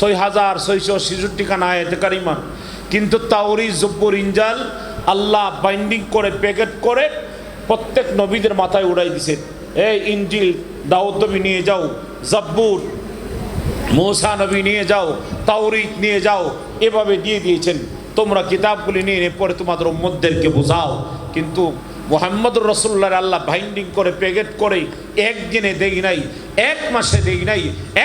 6666 খানা আয়াতে কারিমা, কিন্তু তাওরীত জব্বুর ইনজিল আল্লাহ বাইন্ডিং করে প্যাকেট করে প্রত্যেক নবীদের মাথায় উড়াই দিছে। এই ইনজিল দাউদ নবী নিয়ে যাও, জব্বুর মূসা নবী নিয়ে যাও, তাওরীত নিয়ে যাও, এভাবে দিয়ে দিয়েছেন। তোমরা কিতাবগুলি নিয়ে পরে তোমাদের উম্মতদেরকে বোঝাও। কিন্তু মুহাম্মদুর রাসূলুল্লাহ আল্লাহ বাইন্ডিং করে প্যাকেট করে একদিনে দেই নাই, এক মাসে দেই নাই,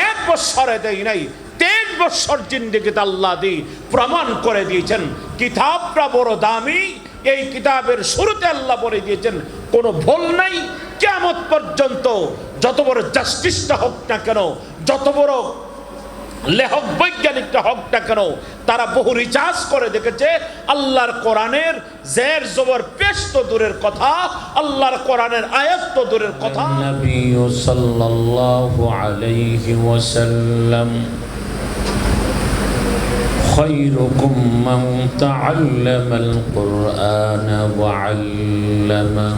এক বছরে দেই নাই, 3 বছর জিন্দেগিতে আল্লাহ দিয়ে প্রমাণ করে দিয়েছেন কিতাবটা বড় দামি। এই কিতাবের শুরুতে আল্লাহ বলে দিয়েছেন কোনো ভুল নাই। কিয়ামত পর্যন্ত যত বড় জাস্টিসটা হোক না কেন, যত বড় লেখক বৈজ্ঞানিকটা হোক না কেন, তারা বহু রিসার্চ করে দেখেছে আল্লাহর কোরআনের জের জবর পেশ তো দূরের কথা, আল্লাহর কোরআনের আয়াত তো দূরের কথা। নবী সাল্লাল্লাহু আলাইহি ওয়াসাল্লাম خيركم من تعلم القرآن وعلمه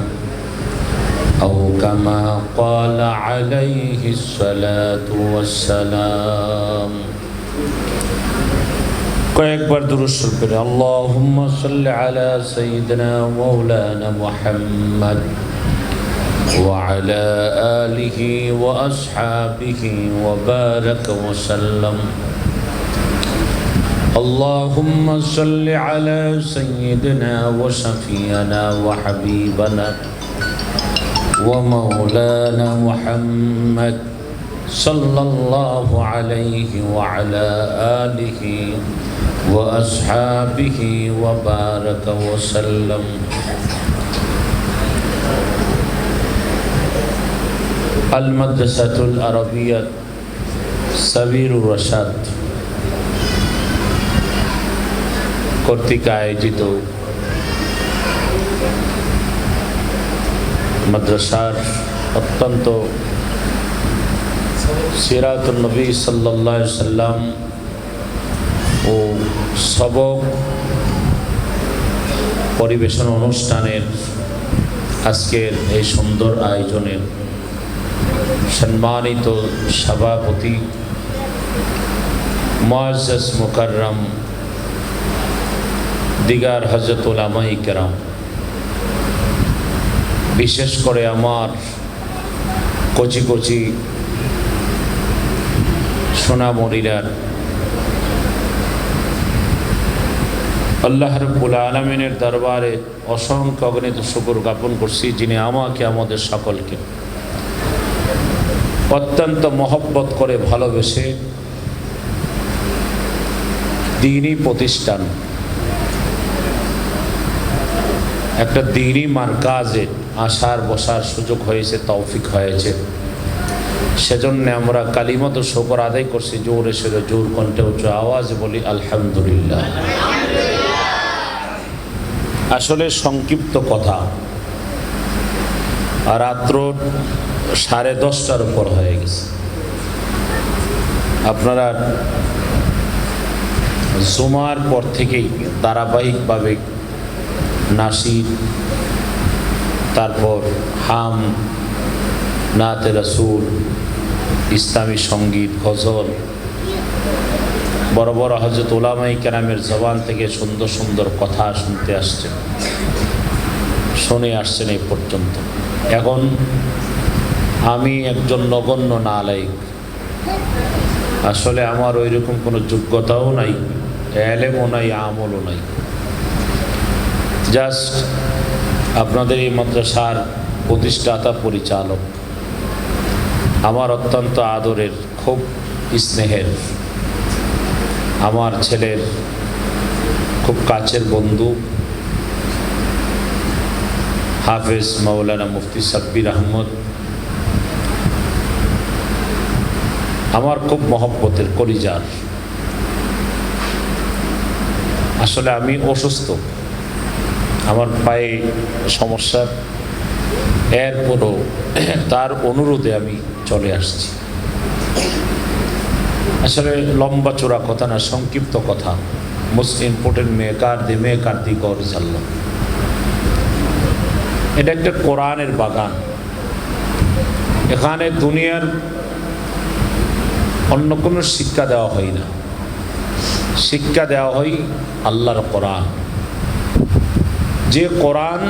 أو كما قال عليه الصلاة والسلام কয়েকবার দুরূদ শরীফ পড়ে আল্লাহুম্মা সাল্লি আলা সাইয়্যিদিনা মাওলানা মুহাম্মদ ওয়া আলা আলিহি ওয়া আসহাবিহি ওয়া বারাক ওয়া সাল্লাম। اللهم صل على سيدنا وشفيعنا وحبيبنا ومولانا محمد صلى الله عليه وعلى آله وأصحابه وبارك وسلم. المدرسة العربية سبيل الرشاد কর্তৃক আয়োজিত মাদ্রাসার অত্যন্ত সিরাতুন নবী সাল্লাল্লাহু আলাইহি সাল্লাম ও সবক পরিবেশন অনুষ্ঠানের আজকের এই সুন্দর আয়োজনের সম্মানিত সভাপতি মুআজ্জাজ মুকাররম দিগার হযরত উলামায়ে কেরাম, বিশেষ করে আমার কচি কচি সোনামণিরার, আল্লাহ রাব্বুল আলামিনের দরবারে অসংখ্য অগণিত শুকর জ্ঞাপন করছি, যিনি আমাকে আমাদের সকলকে অত্যন্ত মহব্বত করে ভালোবেসে দ্বীনি প্রতিষ্ঠান, একটা দ্বীনি মারকাজে আসার বসার সুযোগ হয়েছে, তৌফিক হয়েছে। সেজন্য আমরা কালিমাত শুকর আদায় করছি, জোরে সোরে জোর কণ্ঠে উচ্চ আওয়াজে বলি আলহামদুলিল্লাহ। আসলে সংক্ষিপ্ত কথা, রাত্র 10:30টার উপর হয়ে গেছে। আপনারা জুমার পর থেকেই ধারাবাহিকভাবে নাসির, তারপর হাম, নাতে রাসূল, ইসলামী সঙ্গীত, গজল, বড় বড় হযরত উলামায়ে কেরামের জবান থেকে সুন্দর সুন্দর কথা শুনে আসছেন এই পর্যন্ত। এখন আমি একজন নগণ্য নালায়েক, আসলে আমার ওই রকম কোনো যোগ্যতাও নাই, এলেমও নাই, আমলও নাই। জাস্ট আপনাদের এই মাদ্রাসার প্রতিষ্ঠাতা পরিচালক, আমার অত্যন্ত আদরের, খুব স্নেহের, আমার ছেলের খুব কাছের বন্ধু হাফেজ মাওলানা মুফতি সাব্বির আহমদ, আমার খুব মহব্বতের কলিজার। আসলে আমি অসুস্থ, আমার পায়ে সমস্যা, এরপরও তার অনুরোধে আমি চলে আসছি। আসলে লম্বা চূড়া কথা না, সংক্ষিপ্ত কথা। মোস্ট ইম্পর্টেন্ট মেকার দি গর জাল্লা, এটা একটা কোরআনের বাগান। এখানে দুনিয়ার অন্য কোনো শিক্ষা দেওয়া হয় না। শিক্ষা দেওয়া হয় আল্লাহর কোরআন। যে কোরআন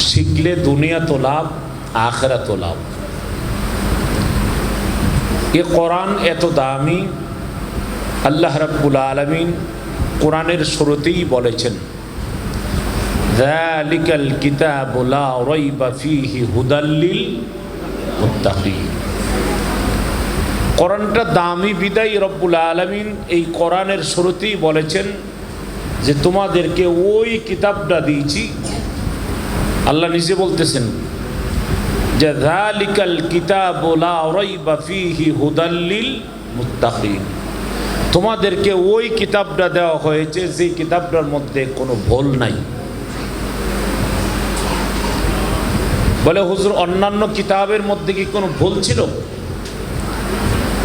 শিখলে দুনিয়া তো লাভ, আখিরাত তো লাভ। এ কোরআন এত দামি, আল্লাহ রাব্বুল আলামিন কোরআনের শুরুতেই বলেছেন, যালিকাল কিতাবু লা রাইবা ফীহি হুদাল লিল মুত্তাকিন। কোরআনটা দামি বিদায় রব্বুল আলামিন এই কোরআনের শুরুতেই বলেছেন যে তোমাদেরকে ওই কিতাবটা দিয়েছি। আল্লাহ নিজে বলতেছেন যে যালিকাল কিতাবু লা রাইবা ফীহি হুদাল লিল মুত্তাকিন, তোমাদেরকে ওই কিতাবটা দেওয়া হয়েছে যে কিতাবটার মধ্যে কোনো ভুল নাই। বলে হুজুর, অন্যান্য কিতাবের মধ্যে কি কোনো ভুল ছিল?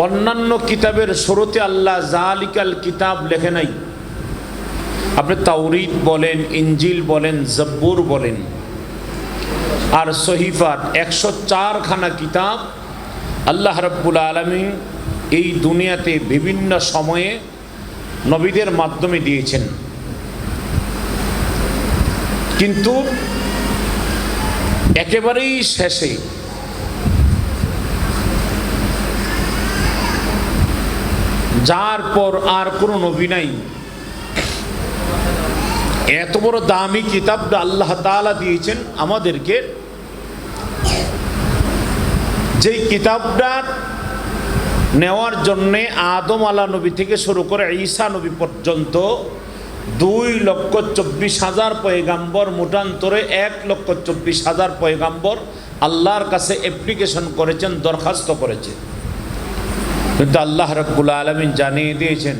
অন্যান্য কিতাবের শুরুতে আল্লাহ যালিকাল কিতাব লেখে নাই। আপনি তাওরীত বলেন, ইনজিল বলেন, জব্বুর বলেন, আর সহিফাত 104 খানা কিতাব আল্লাহ রাব্বুল আলামিন এই দুনিয়াতে বিভিন্ন সময়ে নবীদের মাধ্যমে দিয়েছেন। কিন্তু একেবারেই শেষে যার পর আর কোনো নবী নাই, এত বড় দামি কিতাবটা আল্লাহ তাআলা দিয়েছেন আমাদেরকে। যেই কিতাবটা নেওয়ার জন্যে আদম আলা নবী থেকে শুরু করে ঈসা নবী পর্যন্ত 2,24,000 পয়গাম্বর, মোটান্তরে 1,24,000 পয়গাম্বর আল্লাহর কাছে অ্যাপ্লিকেশন করেছেন, দরখাস্ত করেছেন। কিন্তু আল্লাহ রাব্বুল আলামিন জানিয়ে দিয়েছেন,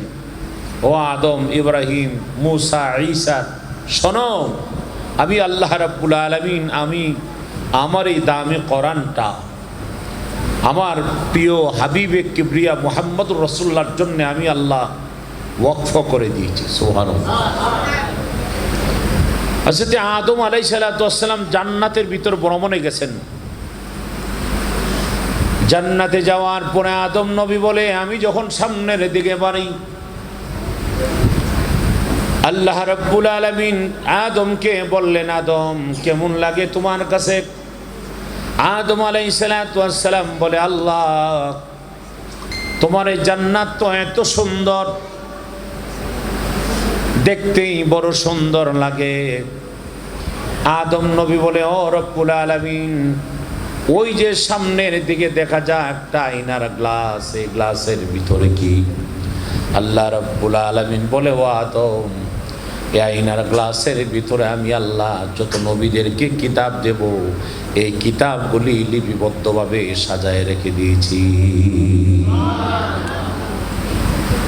ও আদম, ইব্রাহিম, মুসা, ঈসা, শোনো, আমি আল্লাহ রাব্বুল আলামিন আমি আমার এই দামি কোরআনটা আমার প্রিয় হাবিবে কিবরিয়া মুহাম্মদুর রাসূলুল্লাহর জন্য আমি আল্লাহ ওয়াকফ করে দিয়েছি। সুবহানাল্লাহ। হযরত আদম আলাইহিস সালাতু ওয়াস সালাম জান্নাতের ভিতর ভ্রমণে গেছেন। জান্নাতে যাওয়ার পরে আদম নবী বলে, আমি যখন সামনের দিকে বাড়ি, আল্লাহ রাব্বুল আলামিন আদমকে বললেন, আদম কেমন লাগে তোমার কাছে? আদম আলাইহিস সালাতু ওয়াস সালাম বলে, আল্লাহ তোমার এই জান্নাত তো এত সুন্দর, দেখতেই বড় সুন্দর লাগে। আদম নবী বলে, ও রব্বুল আলামিন, ওই যে সামনের দিকে দেখা যায় একটা আয়নার গ্লাস, এই গ্লাসের ভিতরে কি? আল্লাহ রাব্বুল আলামিন বলে, ও আদম, এই আয়নার গ্লাসের ভিতরে আমি আল্লাহ যত নবীদেরকে কিতাব দেব, এই কিতাবগুলি লিপিবদ্ধভাবে সাজায় রেখে দিয়েছি।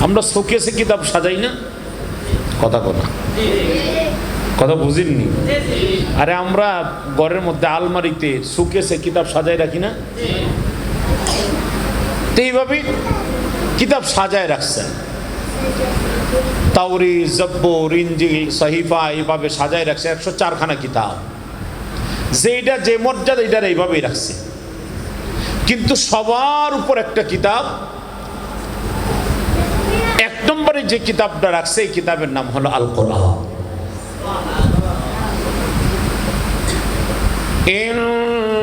আমরা শোকেসে কিতাব সাজাই না? কথা কথা বুঝিনি? আরে আমরা ঘরের মধ্যে আলমারিতে শোকেসে কিতাব সাজাই রাখি না? তো এইভাবে কিতাব সাজায় রাখছেন। তাওরীত, জব্বুর, ইনজিল, সহিফা এইভাবে সাজায় রাখছে 104 খানা কিতাব। যেটা যে মর্যাদা এটার এইভাবেই রাখছে। কিন্তু সবার উপর একটা কিতাব, এক নম্বরে যে কিতাবটা রাখছে এই কিতাবের নাম হলো আল কোরআন।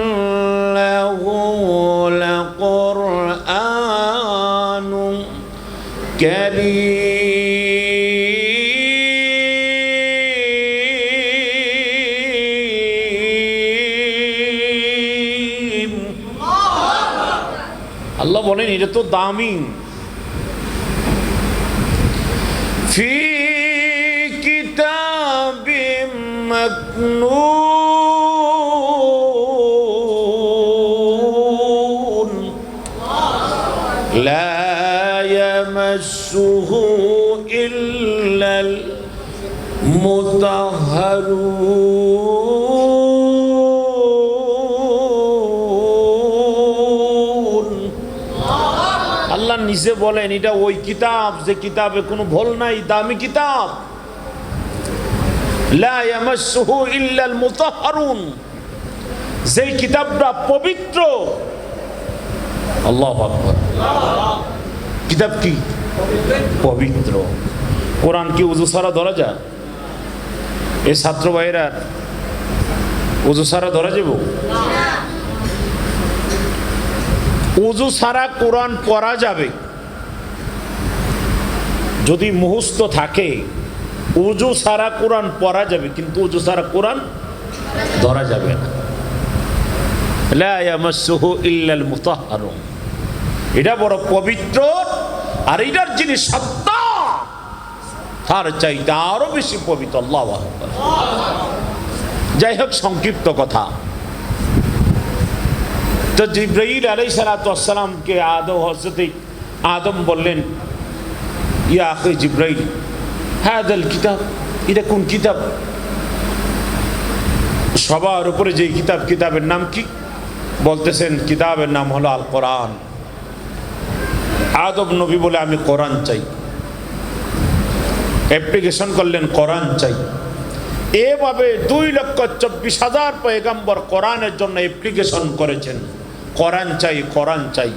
ইন্নাহু লাকুরআনুন কারীম। আল্লাহ বলেন এটা তো দামি। ফি কিতাবিম মাকনুন লা ইয়ামাসসুহু ইল্লাল মুতাহহারুন। আল্লাহ নিজে বলেন এটা ওই কিতাব যে কিতাবে কোনো ভুল নাই, দামি কিতাব। লা ইয়ামাসসুহু ইল্লাল মুতাহহারুন, যেই কিতাবটা পবিত্র। আল্লাহু আকবার। কিতাব কি? পবিত্র। কোরআন কি উজু ছাড়া ধরা যায়? এই ছাত্র ভাইয়েরা উজু ছাড়া ধরা যাব? উজু ছাড়া কোরআন পড়া যাবে যদি মুখস্থ থাকে। উজু ছাড়া কোরআন পড়া যাবে, কিন্তু উজু ছাড়া কোরআন ধরা যাবে না। লা ইয়ামাসসুহু ইল্লাল মুতাহহারুন, এটা বড় পবিত্র। আর এটার যিনি সত্তা তার চাইতে আরো বেশি পবিত্র। আল্লাহু আকবার। যাই হোক, সংক্ষিপ্ত কথা। তো জিবরাইল আলাইহিস সালাতু ওয়াস সালামকে হযরত আদম বললেন, ইয়া আখি জিবরাইল, হাযাল কিতাব, এটা কোন কিতাব? সবার উপরে যে কিতাব, কিতাবের নাম কি? বলতেছেন কিতাবের নাম হলো আল কোরআন। আদম নবী বলে, আমি কোরআন চাই। অ্যাপ্লিকেশন করলেন, কোরআন চাই। এভাবে 2,24,000 পয়গম্বর কোরআনের জন্য অ্যাপ্লিকেশন করেছেন, কোরআন চাই, কোরআন চাই।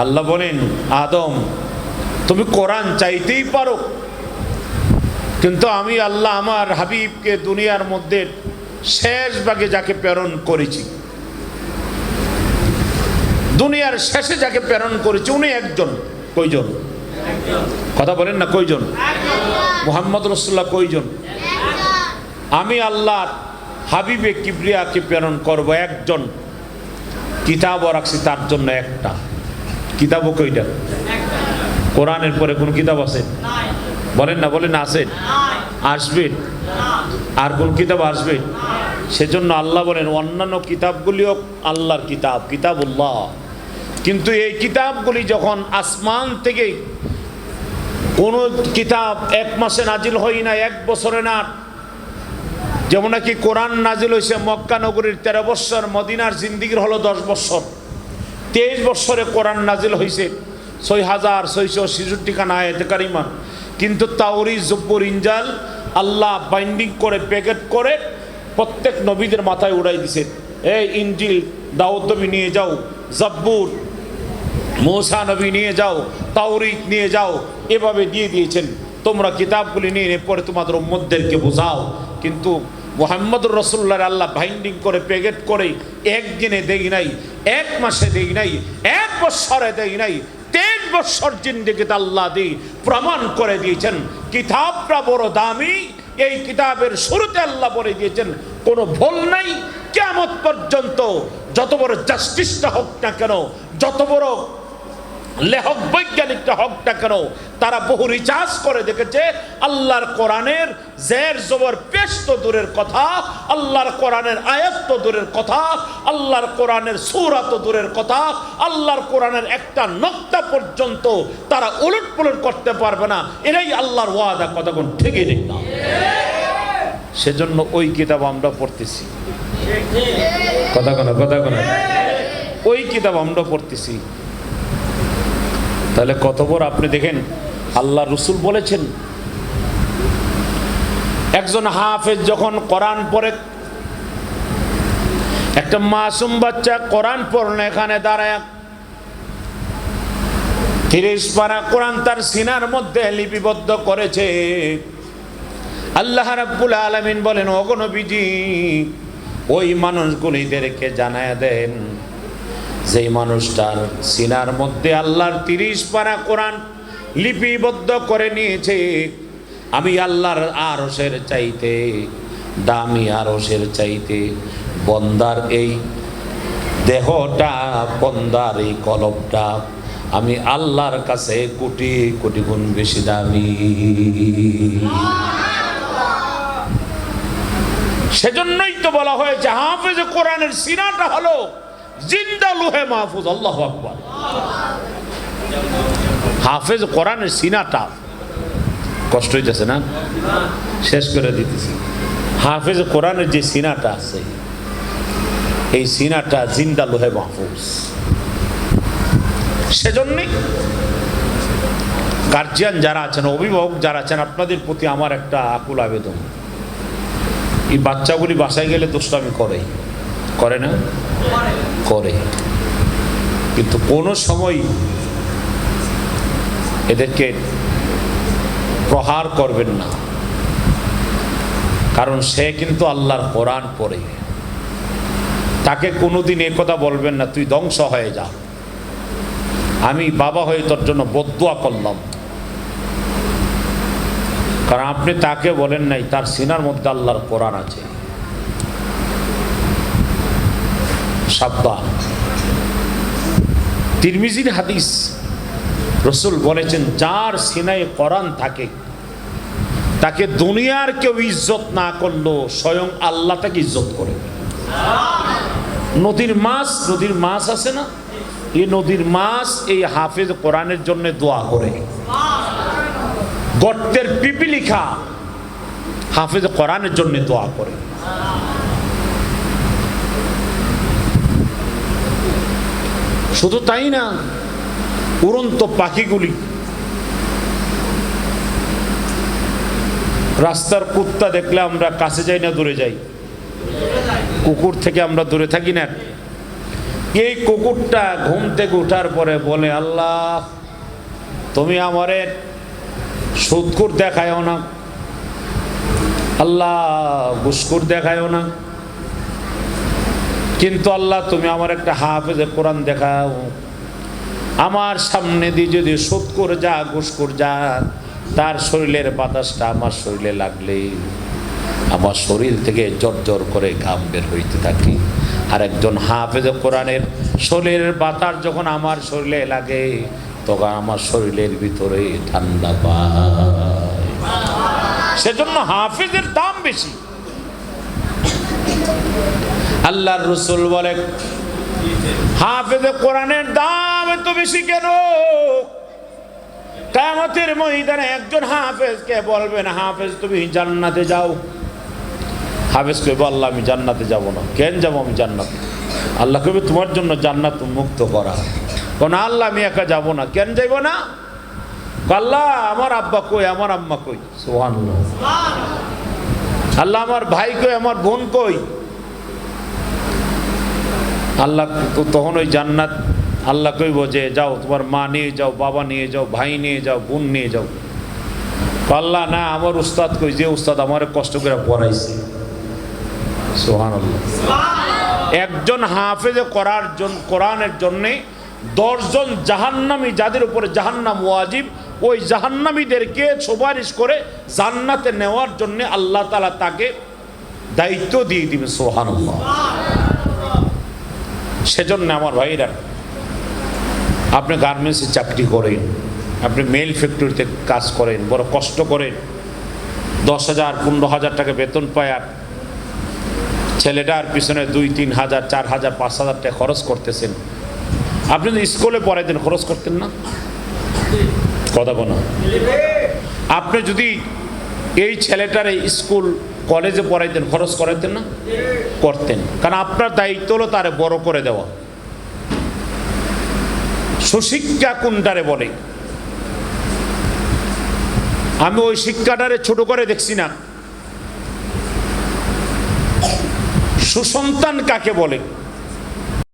আল্লাহ বলেন, আদম তুমি কোরআন চাইতেই পারো, কিন্তু আমি আল্লাহ আমার হাবিবকে দুনিয়ার মধ্যে শেষ ভাগে যাকে প্রেরণ করেছি, দুনিয়ার শেষে যাকে প্রেরণ করেছি, উনি একজন। কয়জন? কথা বলেন না, কয়জন? মুহাম্মদ রাসূলুল্লাহ কয়জন? আমি আল্লাহ হাবিবে কিবরিয়াকে প্রেরণ করব একজন। কিতাবও রাখছি তার জন্য একটা। কিতাবও কয়টা? কোরআনের পরে কোন কিতাব আছে? বলেন না, বলেন আছে? আসবে? আর কোন কিতাব আসবে? সেজন্য আল্লাহ বলেন, অন্যান্য কিতাবগুলিও আল্লাহর কিতাব, কিতাবুল্লাহ। কিন্তু এই কিতাবগুলি যখন আসমান থেকে কোন কিতাব 1 মাসে নাজিল হয় না, 1 বছরে না। যেমন নাকি কোরআন নাজিল হয়েছে মক্কা নগরীর 13 বছর, মদিনার জিন্দিগির হলো 10 বছর। 23 বছরে কোরআন নাজিল হয়েছে 6,666 খানা আয়াতে কারিমা। কিন্তু তাওরীত, জব্বুর, ইনজিল আল্লাহ বাইন্ডিং করে, প্যাকেট করে প্রত্যেক নবীদের মাথায় উড়াই দিছে। এই ইনজিল দাউদ নবী নিয়ে যাও, জব্বুর মূসা নবী নিয়ে যাও, তাওরীত নিয়ে যাও, এভাবে দিয়ে দিয়েছেন। তোমরা কিতাবগুলি নিয়ে পরে তোমাদের উম্মতদেরকে বোঝাও। কিন্তু মুহাম্মদুর রাসূলুল্লাহ আল্লাহ বাইন্ডিং করে, প্যাকেট করে একদিনে দেই নাই, 1 মাসে দেই নাই, 1 বছরে দেই নাই, 23 বছর জিন্দেগিতে আল্লাহ দিয়ে প্রমাণ করে দিয়েছেন কিতাবটা বড় দামি। এই কিতাবের শুরুতে আল্লাহ বলে দিয়েছেন কোনো ভুল নাই। কিয়ামত পর্যন্ত যত বড় জাস্টিসটা হোক না কেন, যত বড় লেখক বৈজ্ঞানিকটা হোক না কেন, তারা বহু রিসার্চ করে দেখেছে আল্লাহর কোরআনের জের জবর পেশ তো দূরের কথা, আল্লাহর কোরআনের আয়াত তো দূরের কথা, আল্লাহর কোরআনের সূরা তো দূরের কথা, আল্লাহর কোরআনের একটা নক্তা পর্যন্ত তারা উলট পুলট করতে পারবে না। এরাই আল্লাহর ওয়াদা। কথা কোন ঠিকই নেই না? সেজন্য ওই কিতাব আমরা পড়তেছি। কথা কোন ওই কিতাব আমরা পড়তেছি। তাহলে কত বড় আপনি দেখেন, আল্লাহ রসুল বলেছেন একজন হাফেজ যখন কোরআন পড়ে, একটা মাসুম বাচ্চা কোরআন পড়লে এখানে দাঁড়ায় 30 পারা কোরআন তার সিনার মধ্যে লিপিবদ্ধ করেছে। আল্লাহ রাব্বুল আলামিন বলেন, ওগো নবীজি ওই মানুষগুলিদেরকে জানায় দেন যেই মানুষটার সিনার মধ্যে আল্লাহর 30 পারা কোরআন লিপিবদ্ধ করে নিয়েছে, আমি আল্লাহর আরশের চাইতে দামি, আরশের চাইতে বন্দার এই দেহটা, বন্দার এই কলবটা আমি আল্লাহর কাছে কোটি কোটি গুণ বেশি দামি। সেজন্যই তো বলা হয়েছে হাফেজ কোরআনের সিনাটা হলো জিন্দা লোহে মাহফুজ। আল্লাহু আকবার। হাফেজ কোরআনের সিনাটা, কষ্ট হইতেছে না? শেষ করে দিতেছি। হাফেজ কোরআনের যে সিনাটা আছে, এই সিনাটা জিন্দা লোহে মাহফুজ। সেজন্যই গার্জিয়ান যারা আছেন, অভিভাবক যারা আছেন, আপনাদের প্রতি আমার একটা আকুল আবেদন। এই বাচ্চাগুলি বাসায় গেলে দুষ্টামি করে না? করে। কিন্তু কোনো সময় এদেরকে প্রহার করবেন না, কারণ সে কিন্তু আল্লাহর কোরআন পড়ে। তাকে কোনোদিন এ কথা বলবেন না তুই ধ্বংস হয়ে যা, আমি বাবা হয়ে তোর জন্য বদদুয়া করলাম। কারণ আপনি তাকে বলেন নাই তার সিনার মধ্যে আল্লাহর কোরআন আছে। সাবধান। তিরমিজির হাদিস, রসুল বলেছেন যার সিনায় কোরআন থাকে তাকে দুনিয়ার কেউ ইজ্জত না করলো স্বয়ং আল্লাহ তাকে ইজ্জত করে। নদীর মাছ আছে না, এই নদীর মাছ এই হাফেজ কোরআনের জন্য দোয়া করে। গর্তের পিপিলিকা হাফেজ কোরআনের জন্য দোয়া করে। শুধু তাই না, উড়ন্ত পাখিগুলি, রাস্তার কুত্তা দেখলে আমরা কাছে যাই না দূরে যাই? কুকুর থেকে আমরা দূরে থাকি না? এই কুকুরটা ঘুম থেকে ওঠার পরে বলে, আল্লাহ তুমি আমারে সুদখোর দেখায়ও না, আল্লাহ ঘুষখোর দেখায়ও না, কিন্তু আল্লাহ তুমি আমার একটা হাফেজে কোরআন দেখাও। আমার সামনে দিয়ে যদি সুদখোর যা ঘুষখোর যা, তার শরীরের বাতাসটা আমার শরীরে লাগলে আমার শরীর থেকে জর্জর করে ঘাম বের হইতে থাকে। আর একজন হাফেজে কোরআনের শরীরের বাতাস যখন আমার শরীরে লাগে তখন আমার শরীরের ভিতরে ঠান্ডা পায়। সেজন্য হাফেজের দাম বেশি। আল্লাহর রাসূল বলে, হাফেজে কোরআনের দাম এত বেশি কেন? কিয়ামতের ময়দানে একজন হাফেজকে বলবেন, হাফেজ তুমি জান্নাতে যাও। হাফেজ কইবে, আল্লাহ আমি জান্নাতে যাব না। কেন যাব আমি জান্নাতে? আল্লাহ কইবে তোমার জন্য জান্নাত মুক্ত করা। কোন আল্লাহ আমি একা যাব না। কেন যাইব না? আল্লাহ আমার আব্বা কই, আমার আম্মা কই। সুবহানাল্লাহ। আল্লাহ আমার ভাই কই, আমার বোন কই। আল্লাহ তো তখন ওই জান্নাত আল্লাহ কইব যে যাও তোমার মা নিয়ে যাও, বাবা নিয়ে যাও, ভাই নিয়ে যাও, বোন নিয়ে যাও। আল্লাহ না, আমার উস্তাদ কই, যে উস্তাদ আমার কষ্ট করে পড়াইছে। সুবহানাল্লাহ। একজন হাফেজে কোরআনের জন্যে 10 জন জাহান্নামী, যাদের উপরে জাহান্নাম ওয়াজিব, ওই জাহান্নামীদেরকে সুপারিশ করে জান্নাতে নেওয়ার জন্য আল্লাহ তাআলা তাকে দায়িত্ব দিয়ে দিবেন। সুবহানাল্লাহ। সেজন্য আমার ভাইরা, আপনি গার্মেন্টসে চাকরি করেন, আপনি মেল ফ্যাক্টরিতে কাজ করেন, বড় কষ্ট করেন, 10,000 15,000 টাকা বেতন পায়, আর ছেলেটার পিছনে 2-3 হাজার 4 হাজার 5 হাজার টাকা খরচ করতেছেন। আপনি যদি স্কুলে পড়াইতেন খরচ করতেন না? কথা বলো। আপনি যদি এই ছেলেটার স্কুল কলেজে পড়াইতেন খরচ করাইতেন না? করতেন। কারণ আপনার দায়িত্ব হলো তারে বড় করে দেওয়া। সুশিক্ষা কোনটারে বলে? আমি ওই শিক্ষাটারে ছোট করে দেখছি না। সুসন্তান কাকে বলে?